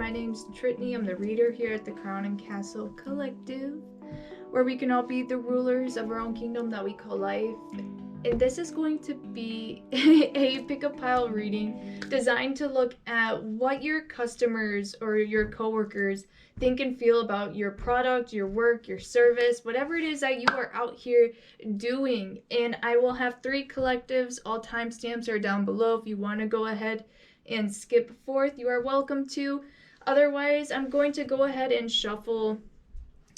My name's Trittany. I'm the reader here at the Crown and Castle Collective, where we can all be the rulers of our own kingdom that we call life. And this is going to be a pick-a-pile reading designed to look at what your customers or your coworkers think and feel about your product, your work, your service, whatever it is that you are out here doing. And I will have 3 collectives. All timestamps are down below. If you want to go ahead and skip forth, you are welcome to. Otherwise, I'm going to go ahead and shuffle,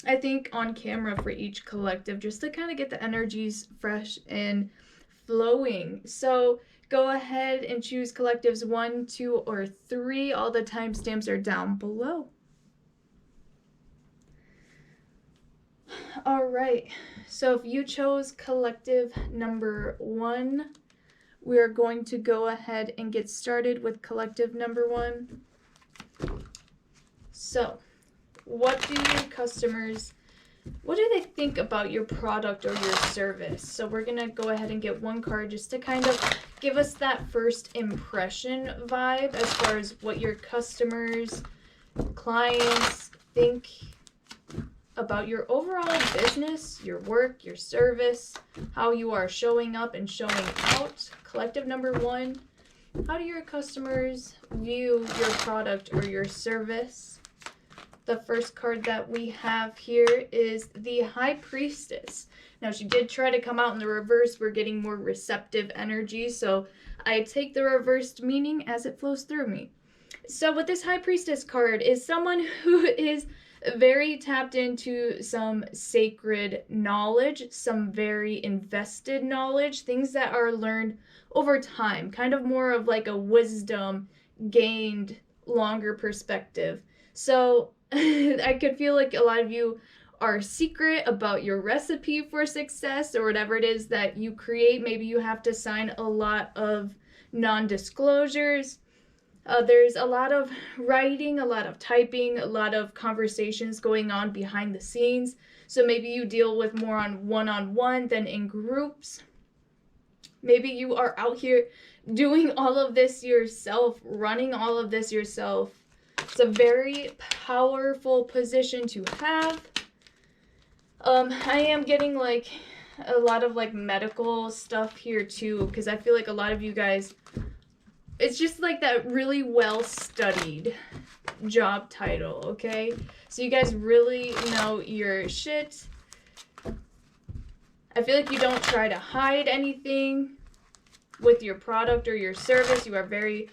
I think, on camera for each collective, just to kind of get the energies fresh and flowing. So go ahead and choose collectives 1, 2, or 3. All the timestamps are down below. All right, so if you chose collective number 1, we are going to go ahead and get started with collective number 1. So, what do your customers, what do they think about your product or your service? So we're going to go ahead and get 1 card just to kind of give us that first impression vibe as far as what your customers, clients think about your overall business, your work, your service, how you are showing up and showing out. Collective number 1, how do your customers view your product or your service? The first card that we have here is the High Priestess. Now, she did try to come out in the reverse. We're getting more receptive energy, so I take the reversed meaning as it flows through me. So with this High Priestess card is someone who is very tapped into some sacred knowledge, some very invested knowledge, things that are learned over time, kind of more of like a wisdom gained longer perspective. So I could feel like a lot of you are secret about your recipe for success or whatever it is that you create. Maybe you have to sign a lot of non-disclosures. There's a lot of writing, a lot of typing, a lot of conversations going on behind the scenes. So maybe you deal with more on one-on-one than in groups. Maybe you are out here doing all of this yourself, running all of this yourself. It's a very powerful position to have. I am getting like a lot of like medical stuff here too, because I feel like a lot of you guys, it's just like that really well studied job title, okay? So you guys really know your shit. I feel like you don't try to hide anything with your product or your service. You are very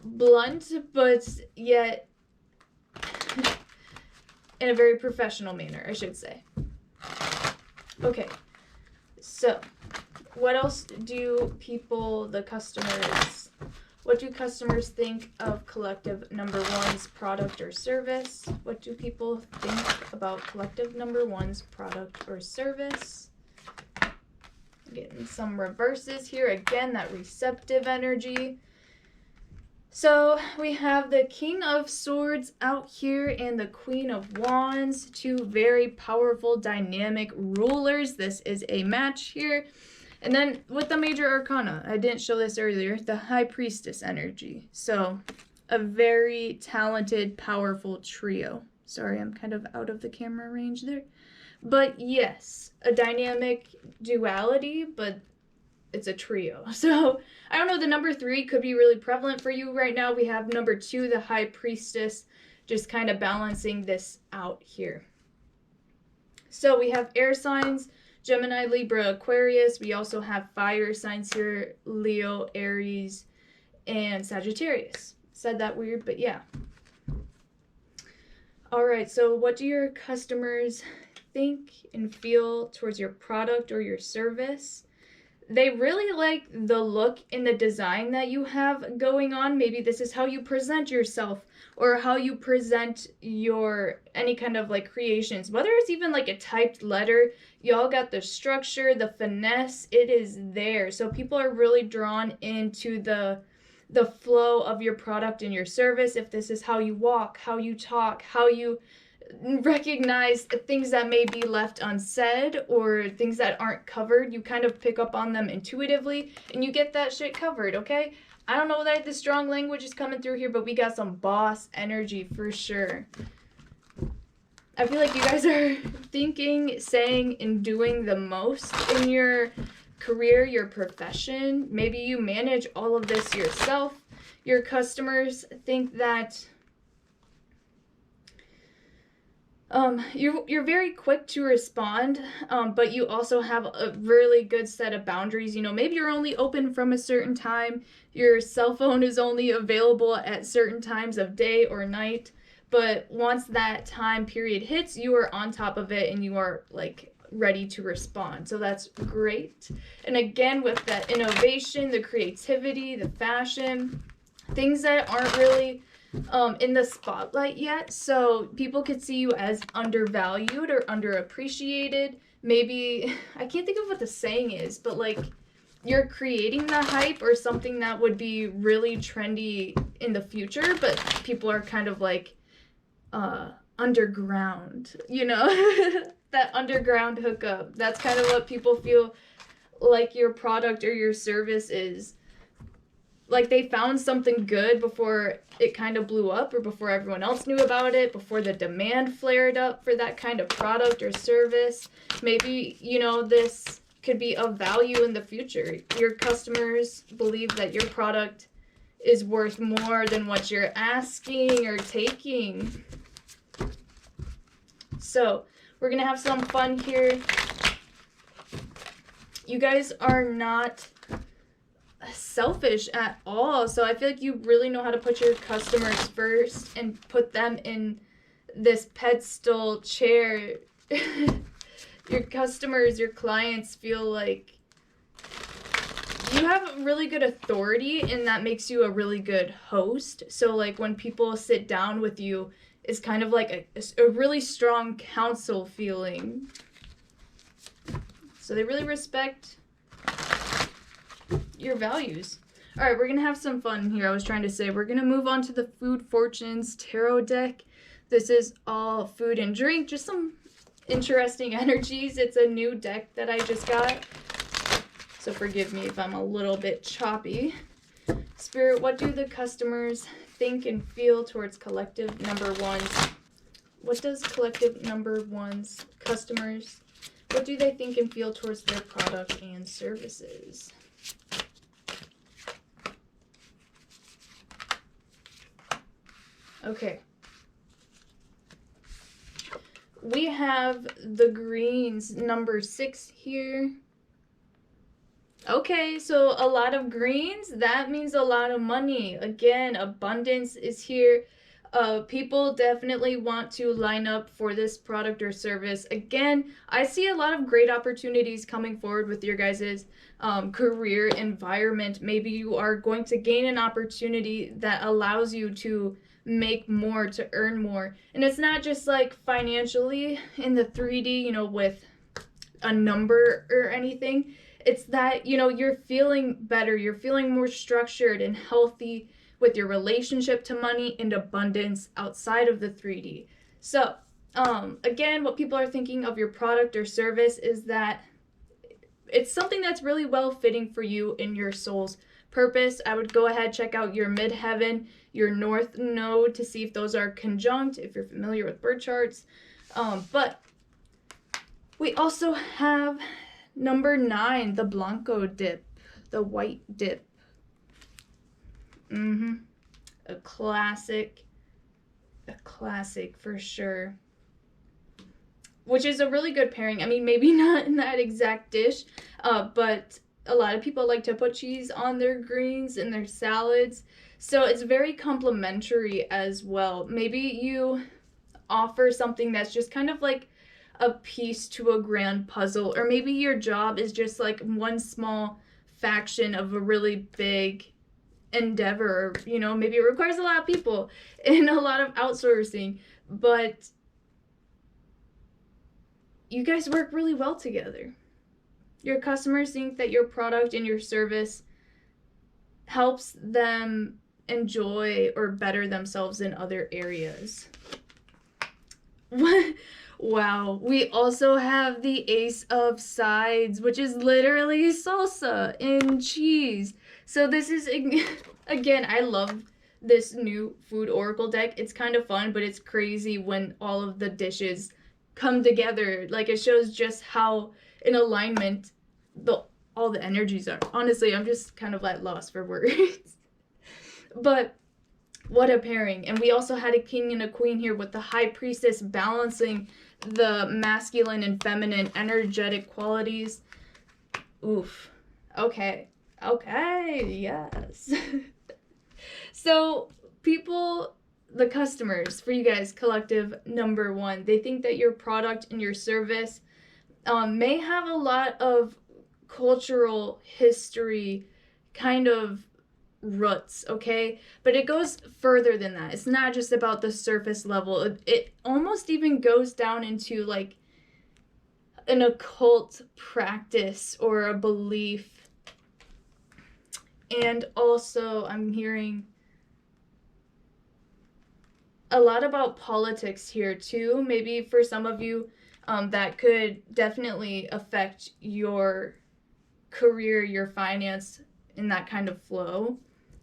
blunt, but yet in a very professional manner, I should say. Okay, so what else do people, the customers, what do customers think of collective number 1's product or service? What do people think about collective number 1's product or service? Getting some reverses here. Again, that receptive energy. So we have the King of Swords out here and the Queen of Wands, 2 very powerful, dynamic rulers. This is a match here. And then with the Major Arcana, I didn't show this earlier, the High Priestess energy. So a very talented, powerful trio. Sorry, I'm kind of out of the camera range there. But yes, a dynamic duality, but it's a trio. So I don't know, the number 3 could be really prevalent for you right now. We have number 2, the High Priestess, just kind of balancing this out here. So we have air signs, Gemini, Libra, Aquarius. We also have fire signs here, Leo, Aries, and Sagittarius. Said that weird, but yeah. All right, so what do your customers think and feel towards your product or your service? They really like the look and the design that you have going on. Maybe this is how you present yourself or how you present your any kind of like creations, whether it's even like a typed letter. Y'all got the structure, the finesse, it is there. So people are really drawn into the flow of your product and your service. If this is how you walk, how you talk, how you recognize things that may be left unsaid or things that aren't covered. You kind of pick up on them intuitively and you get that shit covered, okay? I don't know that the strong language is coming through here, but we got some boss energy for sure. I feel like you guys are thinking, saying, and doing the most in your career, your profession. Maybe you manage all of this yourself. Your customers think that you're very quick to respond, but you also have a really good set of boundaries. You know, maybe you're only open from a certain time. Your cell phone is only available at certain times of day or night. But once that time period hits, you are on top of it and you are like ready to respond. So that's great. And again, with that innovation, the creativity, the fashion, things that aren't really in the spotlight yet, so people could see you as undervalued or underappreciated. Maybe, I can't think of what the saying is, but like you're creating the hype or something that would be really trendy in the future, but people are kind of like underground, you know. That underground hookup, that's kind of what people feel like your product or your service is. Like they found something good before it kind of blew up or before everyone else knew about it, before the demand flared up for that kind of product or service. Maybe, you know, this could be of value in the future. Your customers believe that your product is worth more than what you're asking or taking. So we're going to have some fun here. You guys are not selfish at all. So I feel like you really know how to put your customers first and put them in this pedestal chair. Your customers, your clients feel like you have really good authority and that makes you a really good host. So like when people sit down with you, it's kind of like a really strong counsel feeling. So they really respect your values. All right, we're going to have some fun here. I was trying to say we're going to move on to the Food Fortunes Tarot deck. This is all food and drink, just some interesting energies. It's a new deck that I just got, so forgive me if I'm a little bit choppy. Spirit, what do the customers think and feel towards collective number ones? What does collective number ones, customers, what do they think and feel towards their product and services? Okay. We have the greens, number 6 here. Okay, so a lot of greens, that means a lot of money. Again, abundance is here. People definitely want to line up for this product or service. Again, I see a lot of great opportunities coming forward with your guys' career environment. Maybe you are going to gain an opportunity that allows you to make more, to earn more. And it's not just like financially in the 3D, you know, with a number or anything. It's that, you know, you're feeling better, you're feeling more structured and healthy with your relationship to money and abundance outside of the 3D. So, again, what people are thinking of your product or service is that it's something that's really well fitting for you in your soul's purpose. I would go ahead, check out your midheaven, your north node to see if those are conjunct, if you're familiar with birth charts. But we also have number 9, the Blanco dip, the white dip. A classic for sure. Which is a really good pairing. I mean, maybe not in that exact dish, but a lot of people like to put cheese on their greens and their salads. So it's very complimentary as well. Maybe you offer something that's just kind of like a piece to a grand puzzle, or maybe your job is just like one small faction of a really big endeavor. You know, maybe it requires a lot of people and a lot of outsourcing, but you guys work really well together. Your customers think that your product and your service helps them enjoy or better themselves in other areas. Wow. We also have the Ace of Sides, which is literally salsa and cheese. So this is, again, I love this new food oracle deck. It's kind of fun, but it's crazy when all of the dishes come together. Like, it shows just how in alignment all the energies are. Honestly, I'm just kind of at loss for words. But what a pairing. And we also had a king and a queen here with the high priestess balancing the masculine and feminine energetic qualities. Oof. Okay. Okay. Yes. So people, the customers, for you guys, collective number one, they think that your product and your service may have a lot of cultural history kind of roots, okay? But it goes further than that. It's not just about the surface level. It almost even goes down into like an occult practice or a belief. And also I'm hearing a lot about politics here too. Maybe for some of you, that could definitely affect your career, your finance in that kind of flow.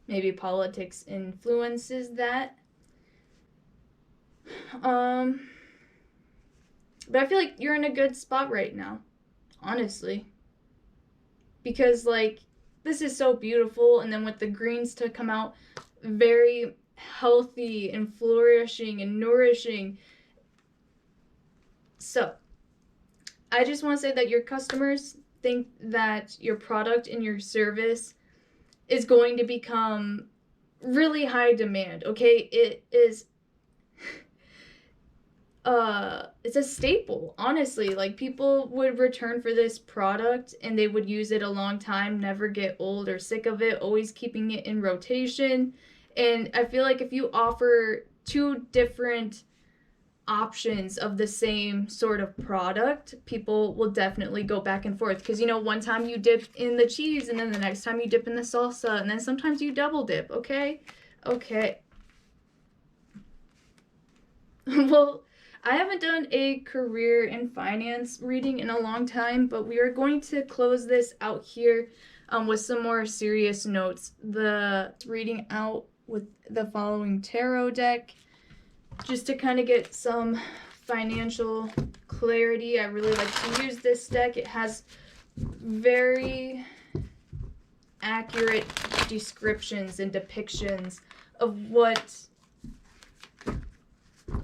Maybe politics influences that. But I feel like you're in a good spot right now, honestly. Because, like, this is so beautiful, and then with the greens to come out, very healthy and flourishing and nourishing. So, I just want to say that your customers think that your product and your service is going to become really high demand, okay? It is it's a staple, honestly. Like, people would return for this product and they would use it a long time, never get old or sick of it, always keeping it in rotation. And I feel like if you offer two different options of the same sort of product, people will definitely go back and forth. Because, you know, one time you dip in the cheese and then the next time you dip in the salsa, and then sometimes you double dip, okay? Okay. Well, I haven't done a career in finance reading in a long time, but we are going to close this out here with some more serious notes. The reading out with the following tarot deck, just to kind of get some financial clarity. I really like to use this deck. It has very accurate descriptions and depictions of what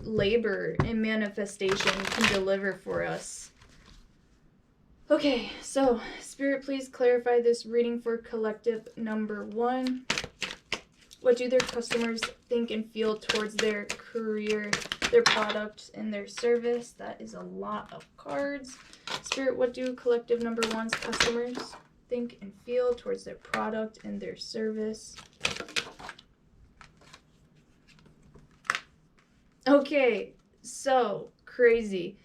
labor and manifestation can deliver for us. Okay, so Spirit, please clarify this reading for collective number one. What do their customers think and feel towards their career, their product, and their service? That is a lot of cards. Spirit, what do collective number one's customers think and feel towards their product and their service? Okay, so crazy.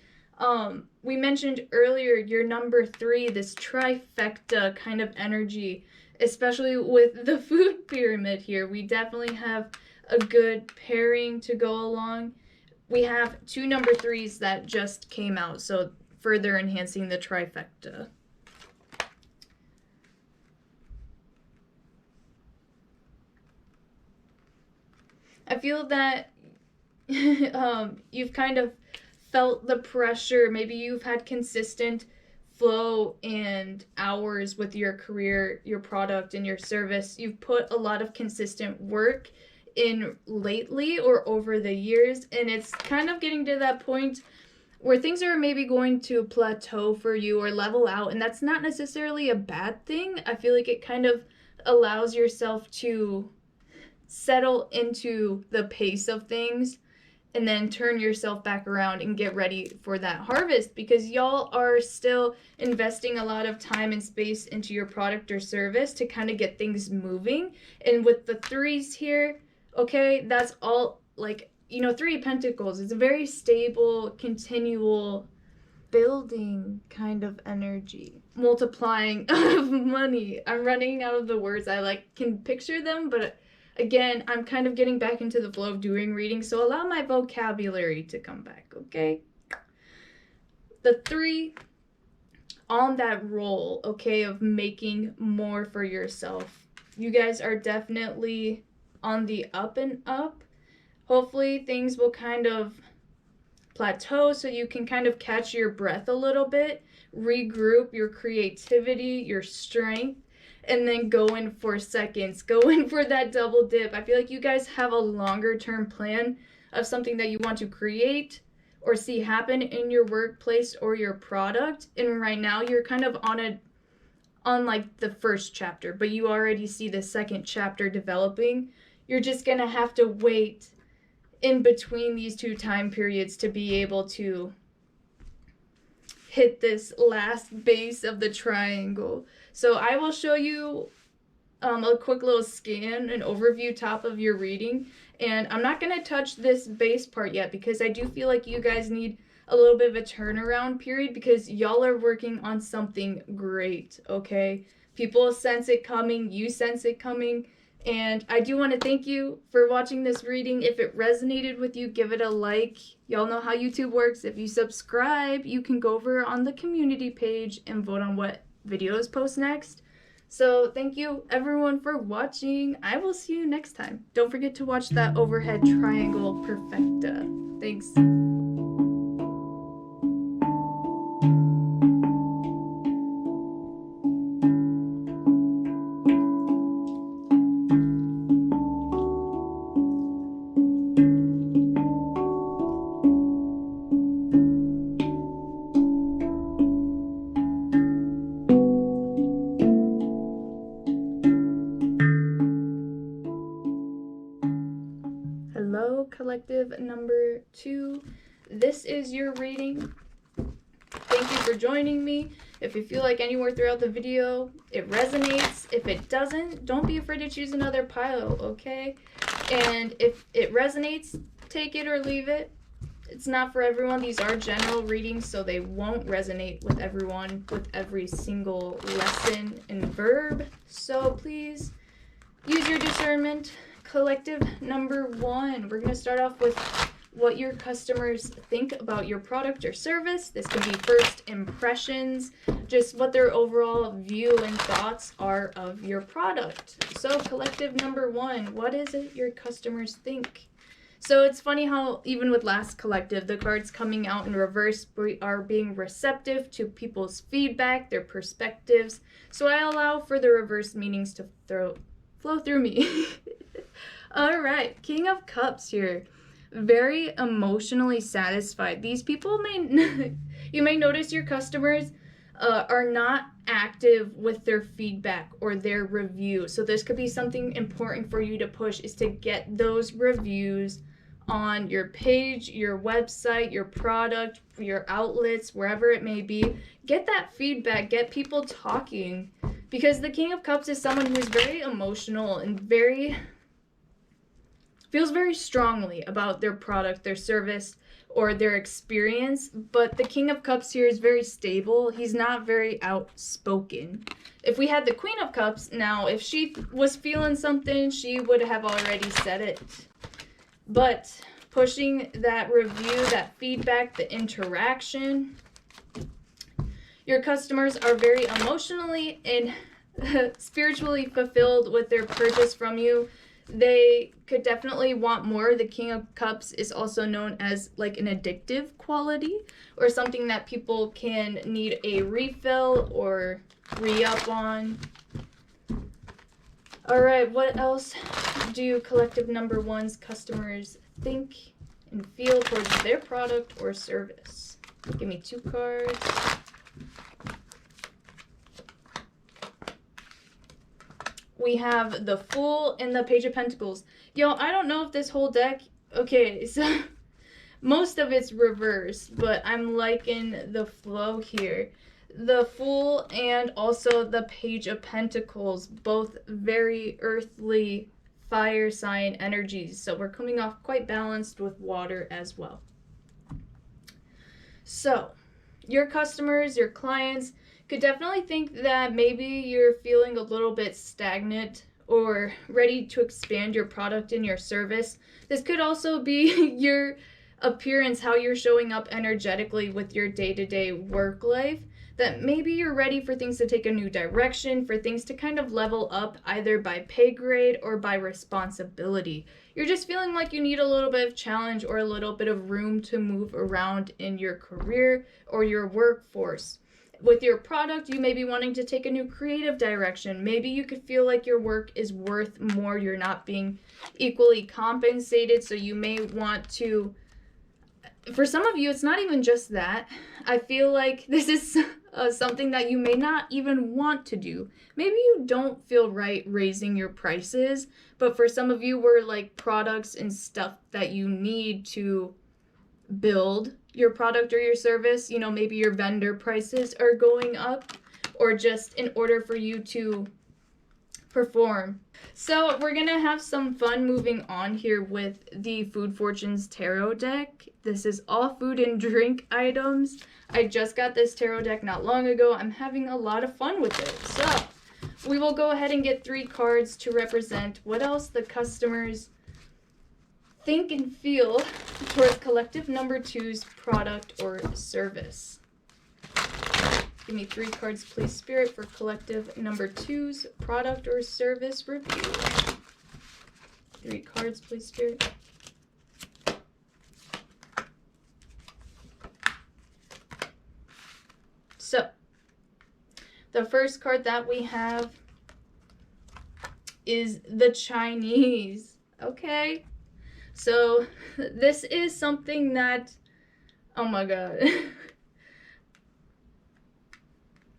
We mentioned earlier your number three, this trifecta kind of energy, especially with the food pyramid here. We definitely have a good pairing to go along. We have two number threes that just came out, so further enhancing the trifecta. I feel that you've kind of felt the pressure. Maybe you've had consistent flow and hours with your career, your product, and your service. You've put a lot of consistent work in lately or over the years, and it's kind of getting to that point where things are maybe going to plateau for you or level out, and that's not necessarily a bad thing. I feel like it kind of allows yourself to settle into the pace of things and then turn yourself back around and get ready for that harvest, because y'all are still investing a lot of time and space into your product or service to kind of get things moving. And with the threes here, okay, that's all, like, you know, Three of Pentacles, it's a very stable, continual building kind of energy, multiplying of money. I'm running out of the words. I can picture them, but Again, I'm kind of getting back into the flow of doing readings, so allow my vocabulary to come back, okay? The 3, on that roll, okay, of making more for yourself. You guys are definitely on the up and up. Hopefully things will kind of plateau so you can kind of catch your breath a little bit, regroup your creativity, your strength, and then go in for seconds. Go in for that double dip. I feel like you guys have a longer term plan of something that you want to create or see happen in your workplace or your product. And right now you're kind of on like the first chapter, but you already see the second chapter developing. You're just gonna have to wait in between these 2 time periods to be able to hit this last base of the triangle. So I will show you a quick little scan, an overview top of your reading, and I'm not going to touch this base part yet because I do feel like you guys need a little bit of a turnaround period because y'all are working on something great, okay? People sense it coming, you sense it coming, and I do want to thank you for watching this reading. If it resonated with you, give it a like. Y'all know how YouTube works. If you subscribe, you can go over on the community page and vote on what videos post next. So thank you everyone for watching. I will see you next time. Don't forget to watch that overhead triangle perfecta. Thanks. Hello, collective number 2. This is your reading. Thank you for joining me. If you feel like anywhere throughout the video it resonates, if it doesn't, don't be afraid to choose another pile, okay? And if it resonates, take it or leave it. It's not for everyone. These are general readings, so they won't resonate with everyone with every single lesson and verb. So please use your discernment. Collective number 1, we're going to start off with what your customers think about your product or service. This can be first impressions, just what their overall view and thoughts are of your product. So collective number 1, what is it your customers think? So it's funny how even with last collective, the cards coming out in reverse are being receptive to people's feedback, their perspectives. So I allow for the reverse meanings to flow through me. All right, King of Cups here. Very emotionally satisfied. These people you may notice your customers are not active with their feedback or their review. So this could be something important for you to push, is to get those reviews on your page, your website, your product, your outlets, wherever it may be. Get that feedback, get people talking, because the King of Cups is someone who's very emotional and feels very strongly about their product, their service, or their experience. But the King of Cups here is very stable. He's not very outspoken. If we had the Queen of Cups, now, if she was feeling something, she would have already said it. But pushing that review, that feedback, the interaction, your customers are very emotionally and spiritually fulfilled with their purchase from you. They could definitely want more. The King of Cups is also known as like an addictive quality, or something that people can need a refill or re-up on. All right, what else do collective number 1's customers think and feel towards their product or service? Give me 2 cards. We have the Fool and the Page of Pentacles. Yo, I don't know if this whole deck... Okay, so most of it's reversed, but I'm liking the flow here. The Fool and also the Page of Pentacles, both very earthly fire sign energies. So we're coming off quite balanced with water as well. So your customers, your clients, could definitely think that maybe you're feeling a little bit stagnant or ready to expand your product and your service. This could also be your appearance, how you're showing up energetically with your day-to-day work life, that maybe you're ready for things to take a new direction, for things to kind of level up either by pay grade or by responsibility. You're just feeling like you need a little bit of challenge or a little bit of room to move around in your career or your workforce. With your product, you may be wanting to take a new creative direction. Maybe you could feel like your work is worth more. You're not being equally compensated, so you may want to... For some of you, it's not even just that. I feel like this is something that you may not even want to do. Maybe you don't feel right raising your prices, but for some of you, we're like products and stuff that you need to build your product or your service. You know, maybe your vendor prices are going up, or just in order for you to perform. So we're gonna have some fun moving on here with the Food Fortunes Tarot deck. This is all food and drink items. I just got this tarot deck not long ago. I'm having a lot of fun with it. So we will go ahead and get 3 cards to represent what else the customers think and feel towards collective number 2's product or service. Give me 3 cards, please, Spirit, for collective number 2's product or service review. 3 cards, please, Spirit. So, the first card that we have is the Chinese. Okay. So, this is something that, oh my god.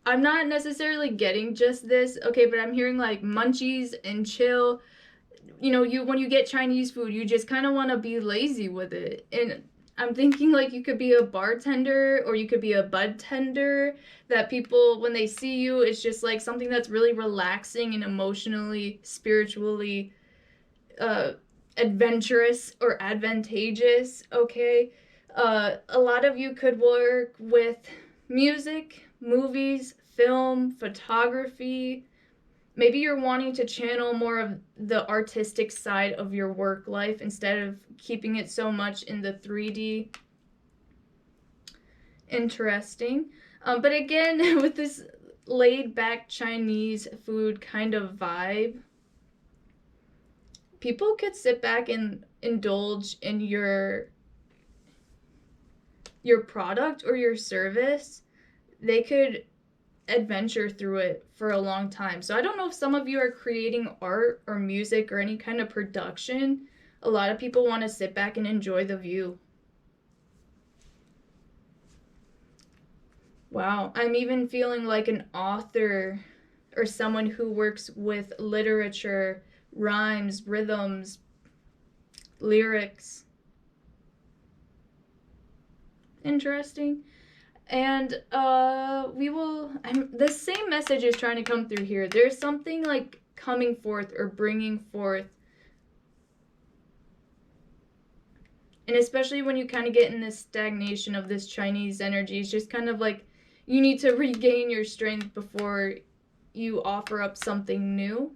I'm not necessarily getting just this, okay, but I'm hearing like munchies and chill. You know, when you get Chinese food, you just kind of want to be lazy with it. And I'm thinking like you could be a bartender or you could be a bud tender, that people, when they see you, it's just like something that's really relaxing and emotionally, spiritually adventurous or advantageous, okay? A lot of you could work with music, movies, film, photography. Maybe you're wanting to channel more of the artistic side of your work life instead of keeping it so much in the 3D. Interesting. But again, with this laid-back Chinese food kind of vibe, people could sit back and indulge in your product or your service. They could adventure through it for a long time. So I don't know if some of you are creating art or music or any kind of production. A lot of people want to sit back and enjoy the view. Wow, I'm even feeling like an author or someone who works with literature, rhymes, rhythms, lyrics. Interesting. And the same message is trying to come through here. There's something like coming forth or bringing forth. And especially when you kind of get in this stagnation of this Chinese energy, it's just kind of like you need to regain your strength before you offer up something new.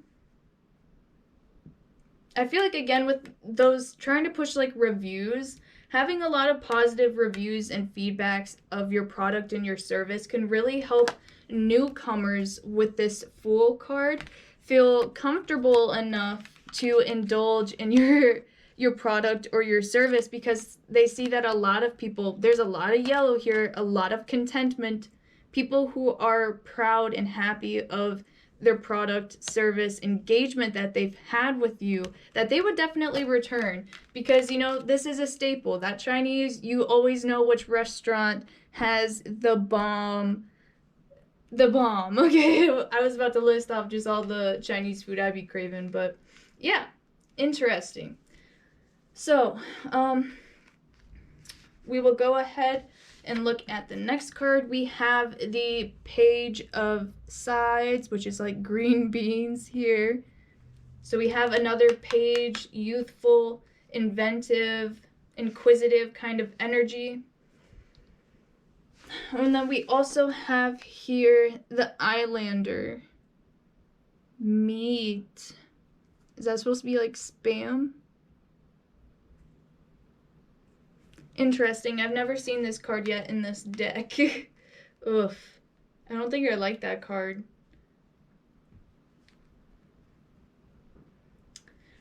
I feel like, again, with those trying to push like reviews, having a lot of positive reviews and feedbacks of your product and your service can really help newcomers with this Fool card feel comfortable enough to indulge in your product or your service, because they see that a lot of people, there's a lot of yellow here, a lot of contentment, people who are proud and happy of their product, service, engagement that they've had with you, that they would definitely return. Because, you know, this is a staple. That Chinese, you always know which restaurant has the bomb. Okay, I was about to list off just all the Chinese food I'd be craving, but yeah, interesting. So, we will go ahead and look at the next card. We have the Page of Sides, which is like green beans here. So we have another page, youthful, inventive, inquisitive kind of energy. And then we also have here the Islander, meat. Is that supposed to be like spam? Interesting. I've never seen this card yet in this deck. Oof. I don't think I like that card.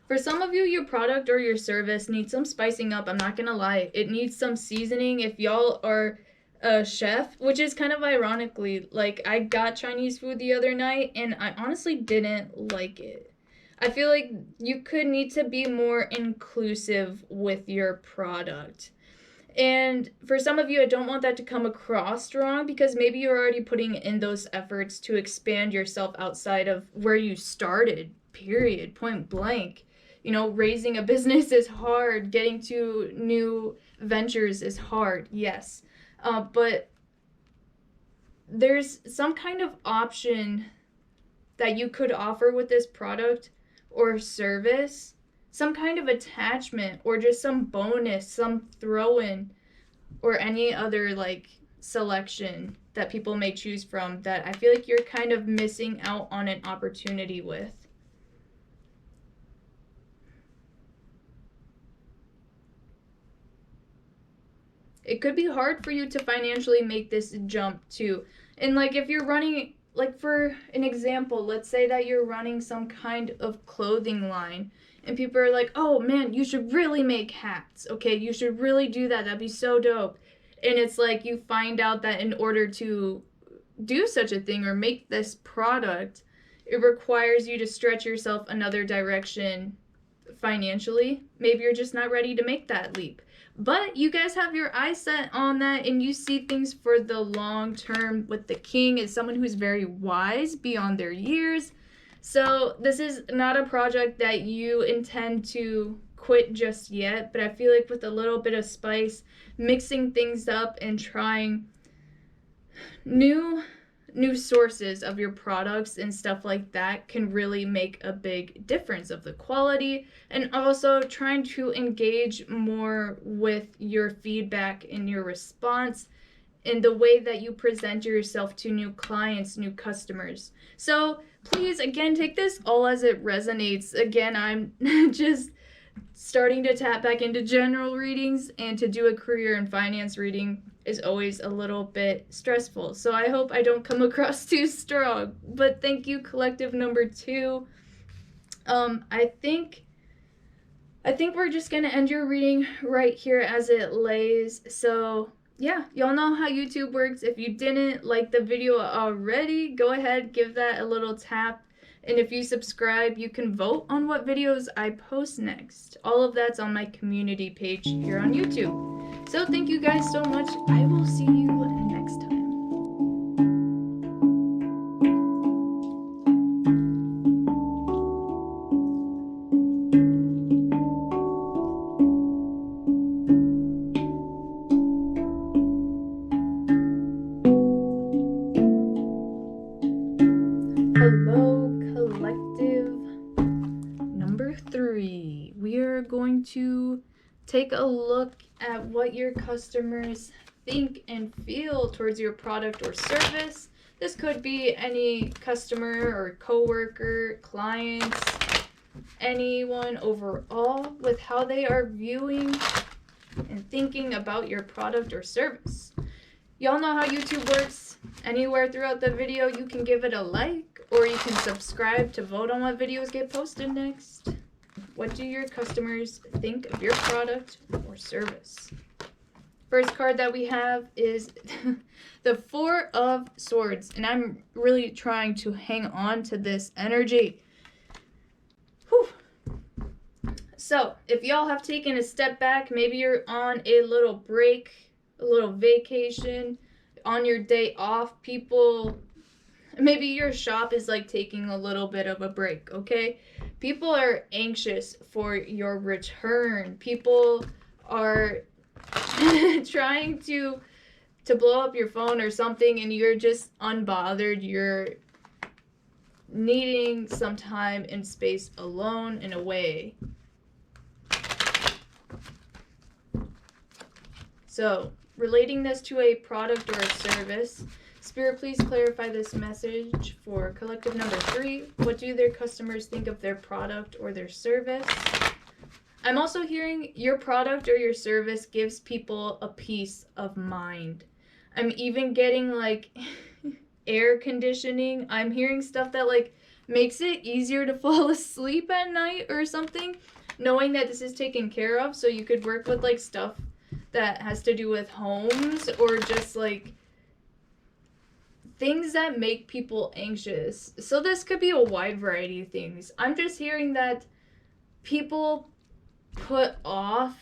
For some of you, your product or your service needs some spicing up. I'm not gonna lie. It needs some seasoning. If y'all are a chef, which is kind of ironically, like, I got Chinese food the other night and I honestly didn't like it. I feel like you could need to be more inclusive with your product. And for some of you, I don't want that to come across wrong, because maybe you're already putting in those efforts to expand yourself outside of where you started, period, point blank. You know, raising a business is hard. Getting to new ventures is hard, yes. But there's some kind of option that you could offer with this product or service, some kind of attachment or just some bonus, some throw-in, or any other like selection that people may choose from that I feel like you're kind of missing out on an opportunity with. It could be hard for you to financially make this jump too. And like if you're running, like for an example, let's say that you're running some kind of clothing line and people are like, oh man, you should really make hats. Okay, you should really do that. That'd be so dope. And it's like you find out that in order to do such a thing or make this product, it requires you to stretch yourself another direction financially. Maybe you're just not ready to make that leap. But you guys have your eyes set on that and you see things for the long term. With the king is someone who's very wise beyond their years. So this is not a project that you intend to quit just yet, but I feel like with a little bit of spice, mixing things up and trying new sources of your products and stuff like that can really make a big difference of the quality. And also trying to engage more with your feedback and your response in the way that you present yourself to new clients, new customers. So please, again, take this all as it resonates. Again, I'm just starting to tap back into general readings, and to do a career and finance reading is always a little bit stressful. So I hope I don't come across too strong. But thank you, collective number 2. I think we're just gonna end your reading right here as it lays. So yeah, y'all know how YouTube works. If you didn't like the video already, go ahead, give that a little tap. And if you subscribe, you can vote on what videos I post next. All of that's on my community page here on YouTube. So thank you guys so much. I will see you next time. Hello, collective number 3. We are going to take a look at what your customers think and feel towards your product or service. This could be any customer or coworker, clients, anyone overall, with how they are viewing and thinking about your product or service. Y'all know how YouTube works. Anywhere throughout the video, you can give it a like, or you can subscribe to vote on what videos get posted next. What do your customers think of your product or service? First card that we have is the 4 of Swords, and I'm really trying to hang on to this energy. Whew. So, if y'all have taken a step back, maybe you're on a little break, a little vacation, on your day off, maybe your shop is like taking a little bit of a break, okay? People are anxious for your return. People are trying to blow up your phone or something, and you're just unbothered. You're needing some time and space alone and away. So, relating this to a product or a service, Spirit, please clarify this message for collective number 3. What do their customers think of their product or their service? I'm also hearing your product or your service gives people a peace of mind. I'm even getting like air conditioning. I'm hearing stuff that like makes it easier to fall asleep at night or something, knowing that this is taken care of. So you could work with like stuff that has to do with homes or just like things that make people anxious. So this could be a wide variety of things. I'm just hearing that people put off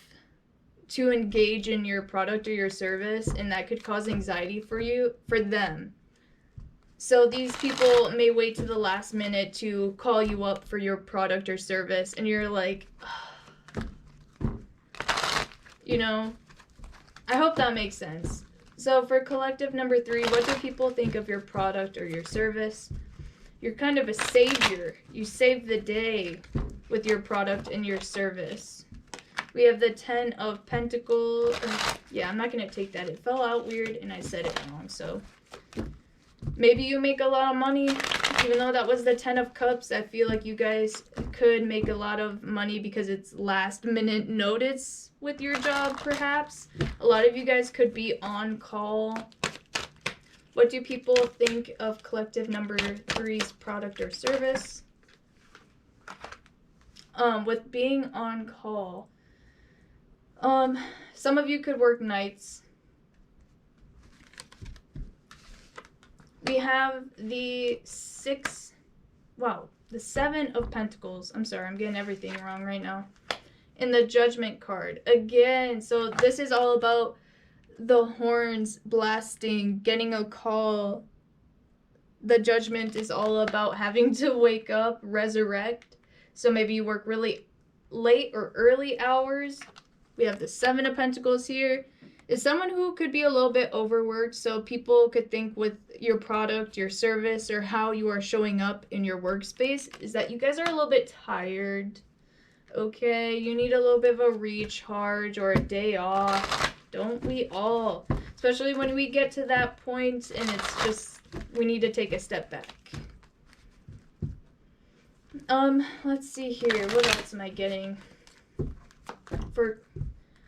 to engage in your product or your service, and that could cause anxiety for them. So these people may wait to the last minute to call you up for your product or service, and you're like, you know, I hope that makes sense. So for collective number 3, what do people think of your product or your service? You're kind of a savior. You save the day with your product and your service. We have the 10 of Pentacles. Yeah, I'm not going to take that. It fell out weird and I said it wrong. So maybe you make a lot of money. Even though that was the 10 of Cups, I feel like you guys could make a lot of money because it's last minute notice with your job, perhaps. A lot of you guys could be on call. What do people think of collective number 3's product or service? With being on call, some of you could work nights. We have the 7 of Pentacles. I'm sorry, I'm getting everything wrong right now. And the Judgment card. Again, so this is all about the horns blasting, getting a call. The Judgment is all about having to wake up, resurrect. So maybe you work really late or early hours. We have the 7 of Pentacles here. Is someone who could be a little bit overworked, so people could think with your product, your service, or how you are showing up in your workspace is that you guys are a little bit tired. Okay, you need a little bit of a recharge or a day off. Don't we all? Especially when we get to that point and it's just, we need to take a step back. Let's see here. What else am I getting? For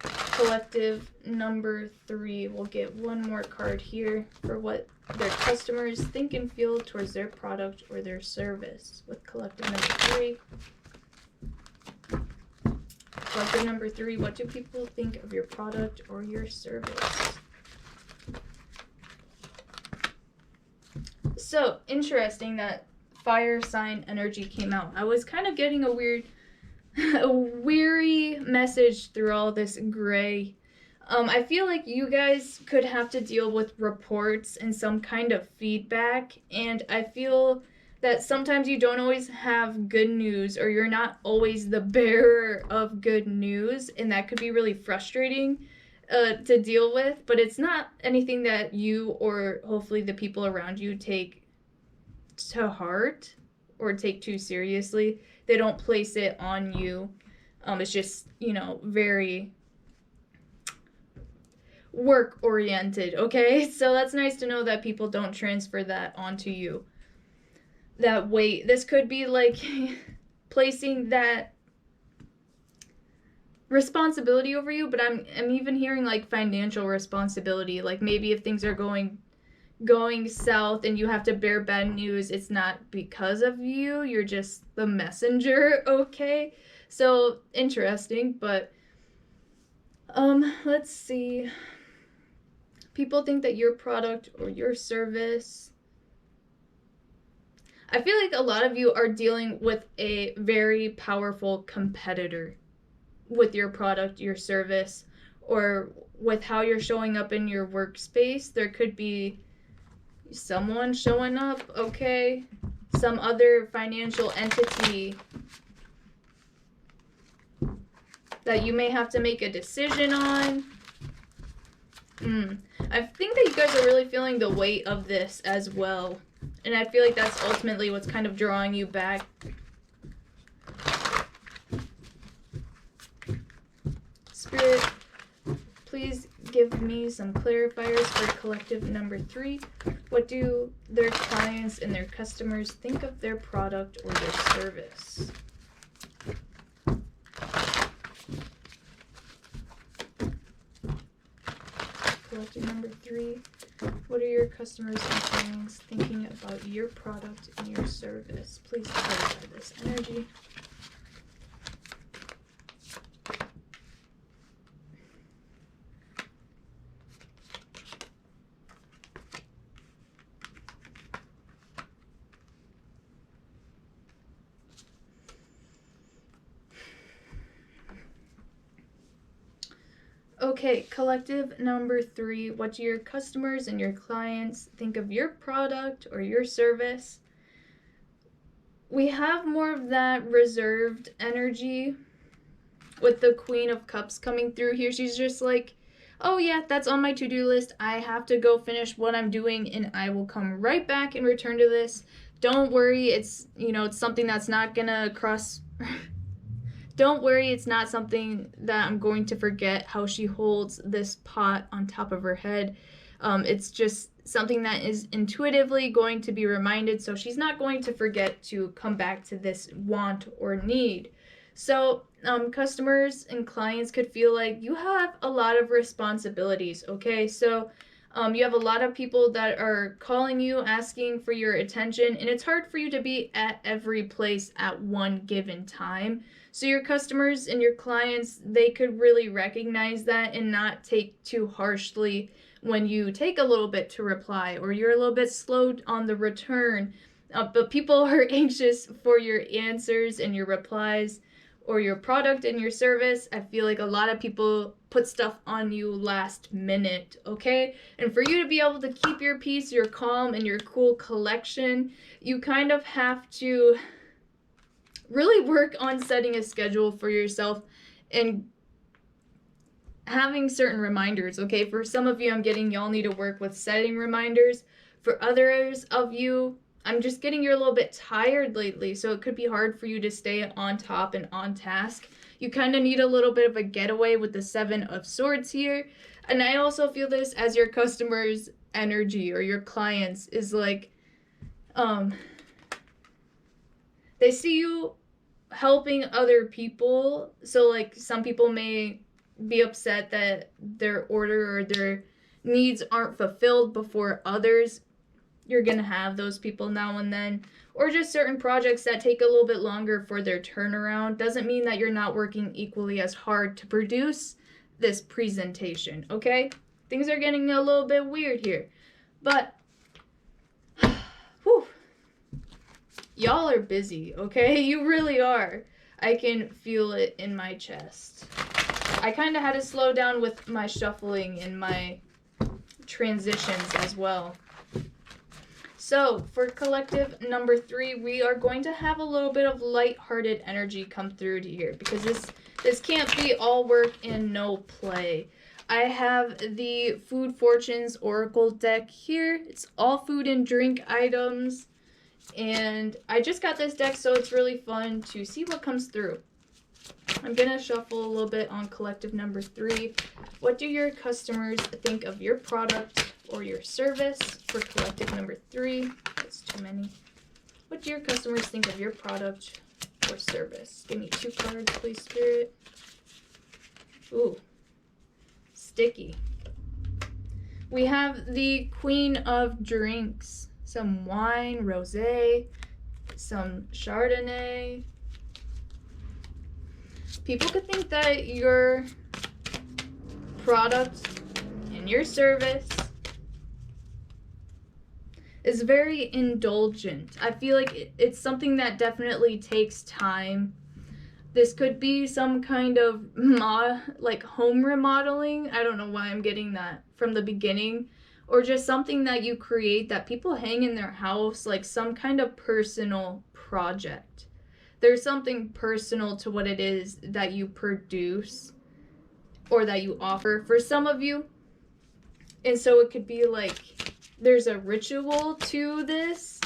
collective number 3, we'll get one more card here for what their customers think and feel towards their product or their service with collective number 3. Collective number 3, what do people think of your product or your service? So, interesting that fire sign energy came out. I was kind of getting a weary message through all this gray. I feel like you guys could have to deal with reports and some kind of feedback, and I feel that sometimes you don't always have good news, or you're not always the bearer of good news, and that could be really frustrating to deal with, but it's not anything that you or hopefully the people around you take to heart or take too seriously. They don't place it on you. It's just, very work oriented, okay? So that's nice to know that people don't transfer that onto you. That weight. This could be like placing that responsibility over you, but I'm even hearing like financial responsibility. Like maybe if things are going south and you have to bear bad news, it's not because of you, you're just the messenger, okay? So interesting, but let's see. People think that your product or your service, I feel like a lot of you are dealing with a very powerful competitor with your product, your service, or with how you're showing up in your workspace. There could be someone showing up, okay? Some other financial entity that you may have to make a decision on. I think that you guys are really feeling the weight of this as well. And I feel like that's ultimately what's kind of drawing you back. Spirit, please give me some clarifiers for collective number 3. What do their clients and their customers think of their product or their service? Collective number 3. What are your customers and clients thinking about your product and your service? Please clarify this energy. Okay, collective number 3. What do your customers and your clients think of your product or your service? We have more of that reserved energy with the Queen of Cups coming through here. She's just like, oh yeah, that's on my to-do list. I have to go finish what I'm doing and I will come right back and return to this. Don't worry, it's, you know, it's something that's not gonna cross... Don't worry, it's not something that I'm going to forget how she holds this pot on top of her head. It's just something that is intuitively going to be reminded, so she's not going to forget to come back to this want or need. So customers and clients could feel like you have a lot of responsibilities, okay? So you have a lot of people that are calling you, asking for your attention, and it's hard for you to be at every place at one given time. So your customers and your clients, they could really recognize that and not take too harshly when you take a little bit to reply or you're a little bit slow on the return. But people are anxious for your answers and your replies or your product and your service. I feel like a lot of people put stuff on you last minute, okay? And for you to be able to keep your peace, your calm, and your cool collection, you kind of have to really work on setting a schedule for yourself and having certain reminders, okay? For some of you, I'm getting y'all need to work with setting reminders. For others of you, I'm just getting you're a little bit tired lately, so it could be hard for you to stay on top and on task. You kind of need a little bit of a getaway with the 7 of Swords here. And I also feel this as your customers' energy or your clients is like, they see you helping other people. So like some people may be upset that their order or their needs aren't fulfilled before others. You're gonna have those people now and then, or just certain projects that take a little bit longer for their turnaround. Doesn't mean that you're not working equally as hard to produce this presentation, okay? Things are getting a little bit weird here, but whew, y'all are busy, okay? You really are. I can feel it in my chest. I kind of had to slow down with my shuffling and my transitions as well. So for collective number 3, we are going to have a little bit of lighthearted energy come through here because this can't be all work and no play. I have the Food Fortunes Oracle deck here. It's all food and drink items. And I just got this deck, so it's really fun to see what comes through. I'm going to shuffle a little bit on collective number 3. What do your customers think of your product or your service? For collective number 3, that's too many. What do your customers think of your product or service? Give me 2 cards, please, Spirit. Ooh, sticky. We have the Queen of Drinks. Some wine, rosé, some Chardonnay. People could think that your product and your service is very indulgent. I feel like it's something that definitely takes time. This could be some kind of like home remodeling. I don't know why I'm getting that from the beginning. Or just something that you create that people hang in their house, like some kind of personal project. There's something personal to what it is that you produce or that you offer for some of you. And so it could be like there's a ritual to this.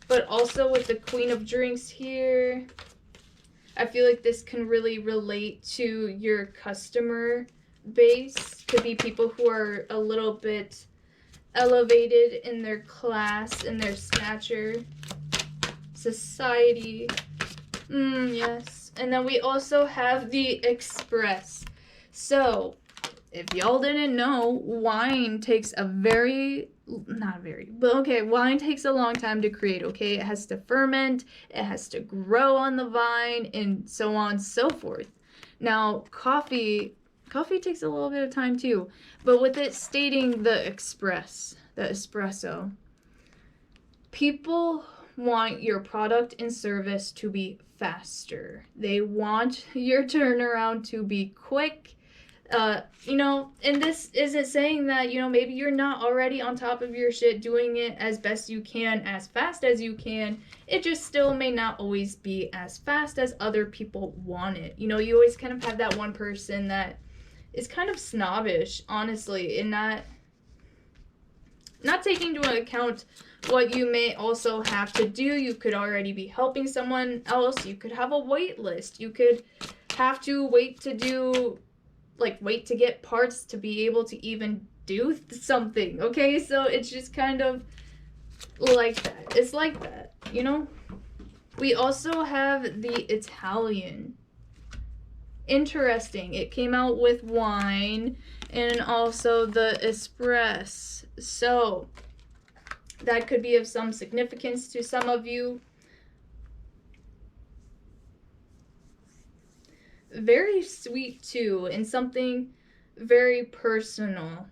But also with the Queen of Drinks here, I feel like this can really relate to your customer base. Could be people who are a little bit elevated in their class, in their stature, society. Yes. And then we also have the express. So, if y'all didn't know, wine takes a wine takes a long time to create, okay? It has to ferment, it has to grow on the vine, and so on and so forth. Now, coffee takes a little bit of time too, but with it stating the espresso, people want your product and service to be faster. They want your turnaround to be quick. And this isn't saying that, maybe you're not already on top of your shit doing it as best you can, as fast as you can. It just still may not always be as fast as other people want it. You always kind of have that one person that is kind of snobbish, honestly, and not taking into account what you may also have to do. You could already be helping someone else. You could have a wait list. You could have to wait to get parts to be able to even do something, okay? So it's just kind of like that. It's like that, We also have the Italian. Interesting. It came out with wine and also the espresso. So that could be of some significance to some of you. Very sweet too, and something very personal.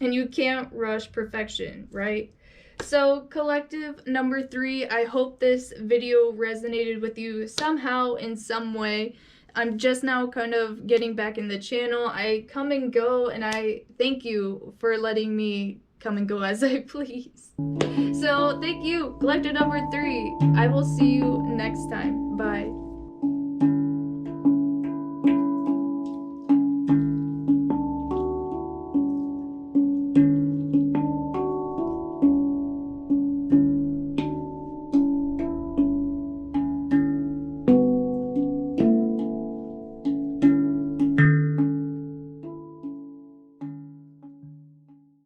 And you can't rush perfection, right? So collective number 3, I hope this video resonated with you somehow in some way. I'm just now kind of getting back in the channel. I come and go, and I thank you for letting me come and go as I please. So thank you, collective number 3. I will see you next time. Bye.